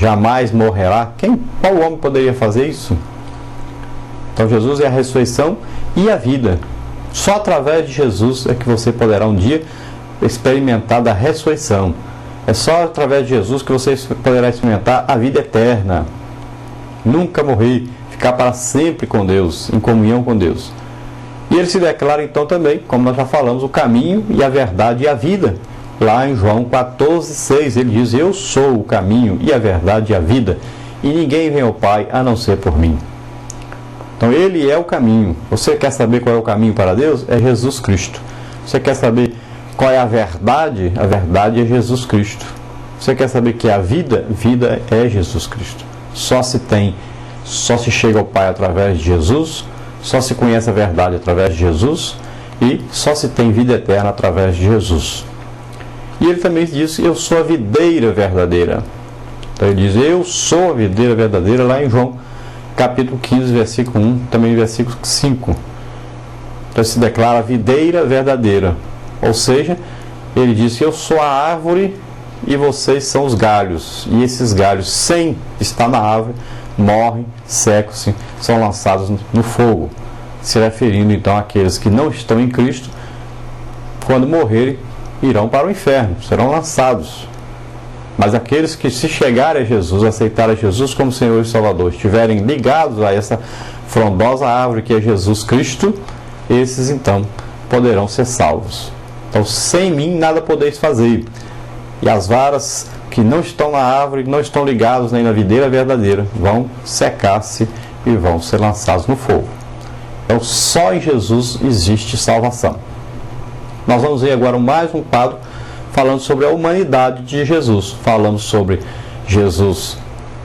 jamais morrerá. Qual homem poderia fazer isso? Então Jesus é a ressurreição e a vida. Só através de Jesus é que você poderá um dia experimentar da ressurreição. É só através de Jesus que você poderá experimentar a vida eterna. Nunca morrer, ficar para sempre com Deus, em comunhão com Deus. E ele se declara então também, como nós já falamos, o caminho e a verdade e a vida. Lá em João 14,6 ele diz: eu sou o caminho e a verdade e a vida, e ninguém vem ao Pai a não ser por mim. Então ele é o caminho. Você quer saber qual é o caminho para Deus? É Jesus Cristo. Você quer saber qual é a verdade? A verdade é Jesus Cristo. Você quer saber que a vida? Vida é Jesus Cristo. Só se chega ao Pai através de Jesus, só se conhece a verdade através de Jesus e só se tem vida eterna através de Jesus. E ele também diz: eu sou a videira verdadeira. Então ele diz: eu sou a videira verdadeira, lá em João capítulo 15, versículo 1, também versículo 5. Então se declara a videira verdadeira. Ou seja, ele diz: eu sou a árvore e vocês são os galhos. E esses galhos, sem estar na árvore, morrem, secam-se, são lançados no fogo. Se referindo então àqueles que não estão em Cristo, quando morrerem, irão para o inferno, serão lançados. Mas aqueles que se chegarem a Jesus, aceitarem a Jesus como Senhor e Salvador, estiverem ligados a essa frondosa árvore que é Jesus Cristo, esses então poderão ser salvos. Então, sem mim nada podeis fazer. E as varas que não estão na árvore, não estão ligados nem na videira verdadeira, vão secar-se e vão ser lançados no fogo. Então, só em Jesus existe salvação. Nós vamos ver agora mais um quadro falando sobre a humanidade de Jesus. Falamos sobre Jesus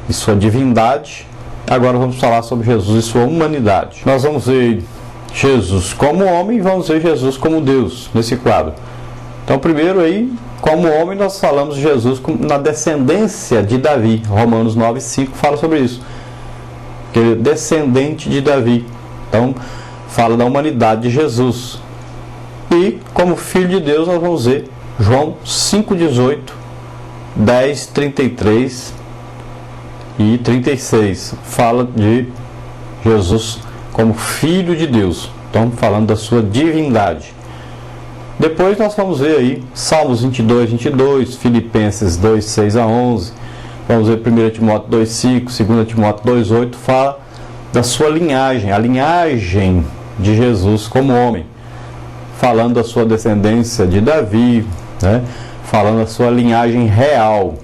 e sua divindade. Agora vamos falar sobre Jesus e sua humanidade. Nós vamos ver Jesus como homem e vamos ver Jesus como Deus nesse quadro. Então, primeiro aí, como homem, nós falamos de Jesus na descendência de Davi. Romanos 9,5 fala sobre isso. Que ele é descendente de Davi. Então, fala da humanidade de Jesus. E, como filho de Deus, nós vamos ver João 5,18, 10, 33 e 36. Fala de Jesus como filho de Deus. Então, falando da sua divindade. Depois nós vamos ver aí Salmos 22, 22, Filipenses 2, 6 a 11. Vamos ver 1 Timóteo 2, 5, 2 Timóteo 2, 8. Fala da sua linhagem, a linhagem de Jesus como homem. Falando da sua descendência de Davi, né? Falando da sua linhagem real.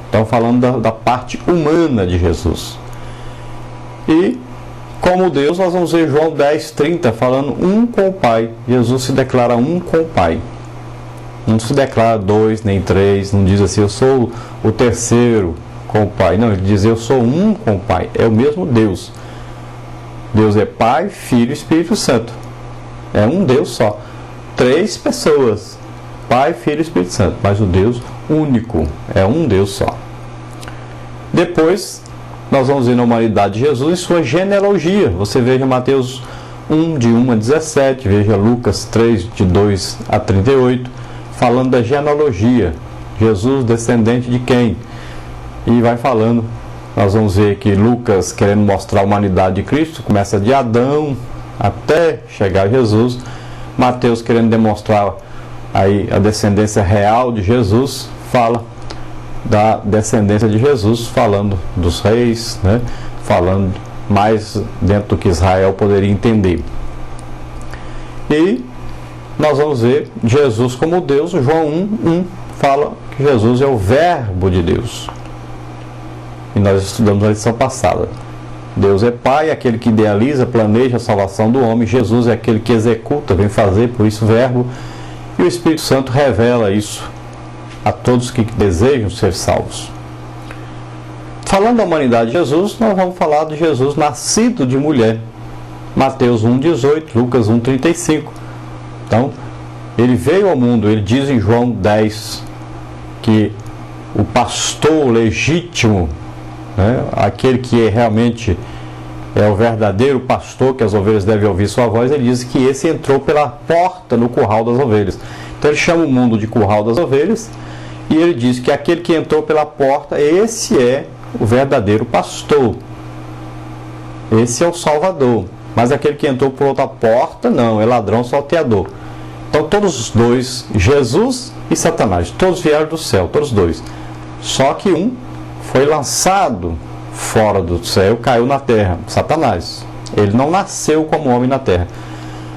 Então, falando da parte humana de Jesus. E, como Deus, nós vamos ver João 10, 30, falando um com o Pai. Jesus se declara um com o Pai. Não se declara dois, nem três. Não diz assim: eu sou o terceiro com o Pai. Não, ele diz: eu sou um com o Pai. É o mesmo Deus. Deus é Pai, Filho e Espírito Santo. É um Deus só. Três pessoas: Pai, Filho e Espírito Santo. Mas o Deus único. É um Deus só. Depois, nós vamos ver na humanidade de Jesus e sua genealogia. Você veja Mateus 1, de 1 a 17. Veja Lucas 3, de 2 a 38. Falando da genealogia. Jesus descendente de quem? E vai falando. Nós vamos ver que Lucas, querendo mostrar a humanidade de Cristo, começa de Adão até chegar a Jesus. Mateus, querendo demonstrar aí a descendência real de Jesus, fala da descendência de Jesus, falando dos reis, né? Falando mais dentro do que Israel poderia entender. E nós vamos ver Jesus como Deus. João 1 fala que Jesus é o Verbo de Deus. E nós estudamos na lição passada. Deus é Pai, aquele que idealiza, planeja a salvação do homem. Jesus é aquele que executa, vem fazer, por isso Verbo. E o Espírito Santo revela isso a todos que desejam ser salvos. Falando da humanidade de Jesus, nós vamos falar de Jesus nascido de mulher. Mateus 1,18, Lucas 1,35. Então, ele veio ao mundo, ele diz em João 10 que o pastor legítimo, né, aquele que realmente é o verdadeiro pastor, que as ovelhas devem ouvir sua voz, ele diz que esse entrou pela porta no curral das ovelhas. Então ele chama o mundo de curral das ovelhas, e ele diz que aquele que entrou pela porta, esse é o verdadeiro pastor. Esse é o Salvador. Mas aquele que entrou por outra porta, não, é ladrão salteador. Então todos os dois, Jesus e Satanás, todos vieram do céu, todos dois. Só que um foi lançado fora do céu, caiu na terra, Satanás. Ele não nasceu como homem na terra.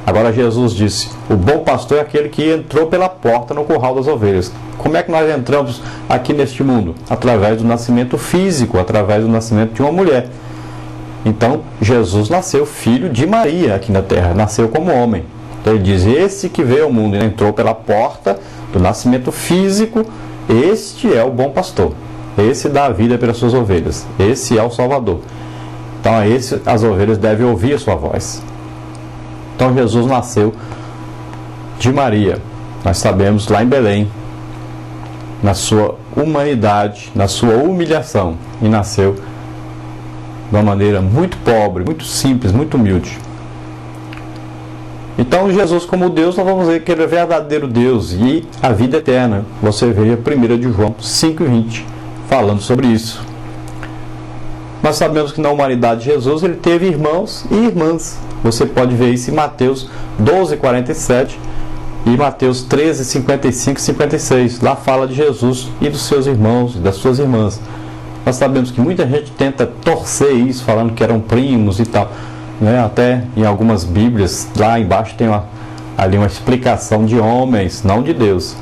Agora Jesus disse, o bom pastor é aquele que entrou pela porta no curral das ovelhas. Como é que nós entramos aqui neste mundo? Através do nascimento físico, através do nascimento de uma mulher. Então, Jesus nasceu filho de Maria aqui na terra, nasceu como homem. Então ele diz, esse que veio ao mundo e entrou pela porta do nascimento físico, este é o bom pastor. Esse dá a vida pelas suas ovelhas. Esse é o Salvador. Então, a esse as ovelhas devem ouvir a sua voz. Então, Jesus nasceu de Maria. Nós sabemos lá em Belém, na sua humanidade, na sua humilhação. E nasceu de uma maneira muito pobre, muito simples, muito humilde. Então, Jesus como Deus, nós vamos ver que ele é verdadeiro Deus e a vida eterna. Você vê a 1 de João 5,20 falando sobre isso. Nós sabemos que na humanidade de Jesus ele teve irmãos e irmãs. Você pode ver isso em Mateus 12,47 e Mateus 13, 55 e 56. Lá fala de Jesus e dos seus irmãos e das suas irmãs. Nós sabemos que muita gente tenta torcer isso, falando que eram primos e tal. Até em algumas Bíblias, lá embaixo tem ali uma explicação de homens, não de Deus,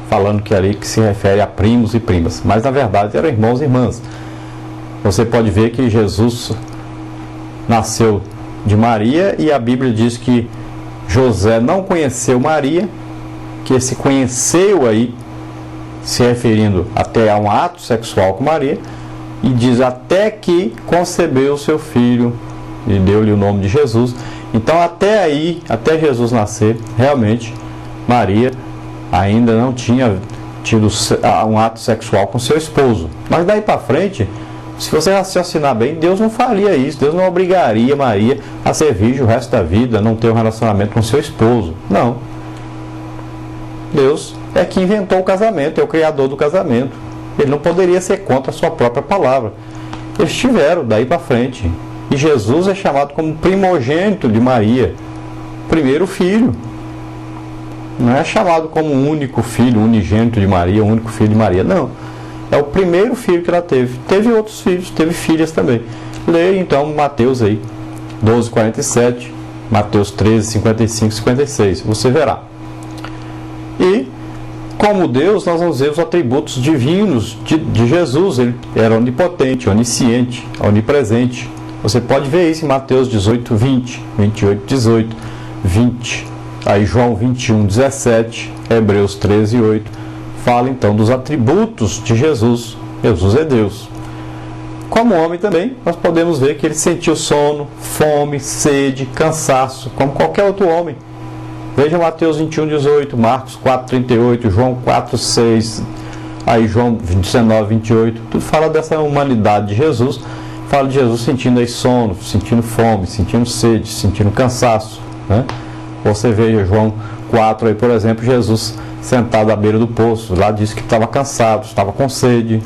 falando que ali que se refere a primos e primas, mas na verdade eram irmãos e irmãs. Você pode ver que Jesus nasceu de Maria e a Bíblia diz que José não conheceu Maria, que esse conheceu aí, se referindo até a um ato sexual com Maria, e diz até que concebeu seu filho e deu-lhe o nome de Jesus. Então até aí, até Jesus nascer, realmente Maria ainda não tinha tido um ato sexual com seu esposo. Mas daí para frente, se você raciocinar bem, Deus não faria isso. Deus não obrigaria Maria a ser virgem o resto da vida, a não ter um relacionamento com seu esposo. Não. Deus é que inventou o casamento, é o criador do casamento. Ele não poderia ser contra a sua própria palavra. Eles tiveram daí para frente. E Jesus é chamado como primogênito de Maria, primeiro filho. Não é chamado como único filho, unigênito de Maria, único filho de Maria. Não. É o primeiro filho que ela teve. Teve outros filhos, teve filhas também. Leia então Mateus aí, 12,47, Mateus 13, 55 e 56. Você verá. E, como Deus, nós vamos ver os atributos divinos de Jesus. Ele era onipotente, onisciente, onipresente. Você pode ver isso em Mateus 18, 20, 28, 18, 20. Aí João 21, 17, Hebreus 13, 8. Fala então dos atributos de Jesus. Jesus é Deus. Como homem também, nós podemos ver que ele sentiu sono, fome, sede, cansaço, como qualquer outro homem. Veja Mateus 21, 18, Marcos 4, 38, João 4, 6, aí João 19, 28. Tudo fala dessa humanidade de Jesus. Fala de Jesus sentindo aí sono, sentindo fome, sentindo sede, sentindo cansaço. Você veja João 4, aí, por exemplo, Jesus sentado à beira do poço. Lá diz que estava cansado, estava com sede.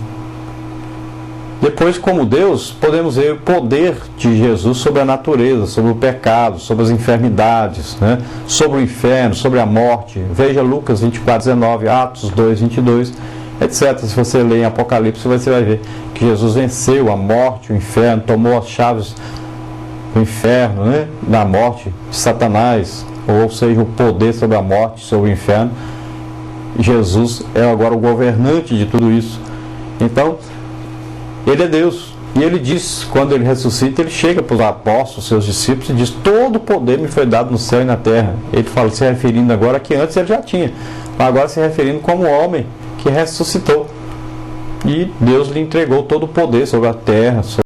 Depois, como Deus, podemos ver o poder de Jesus sobre a natureza, sobre o pecado, sobre as enfermidades, sobre o inferno, sobre a morte. Veja Lucas 24, 19, Atos 2, 22, etc. Se você ler em Apocalipse, você vai ver que Jesus venceu a morte, o inferno, tomou as chaves do inferno, da morte de Satanás, ou seja, o poder sobre a morte, sobre o inferno. Jesus é agora o governante de tudo isso. Então, ele é Deus. E ele diz, quando ele ressuscita, ele chega para os apóstolos, seus discípulos, e diz: todo o poder me foi dado no céu e na terra. Ele fala, se referindo agora que antes ele já tinha, mas agora se referindo como homem que ressuscitou. E Deus lhe entregou todo o poder sobre a terra, sobre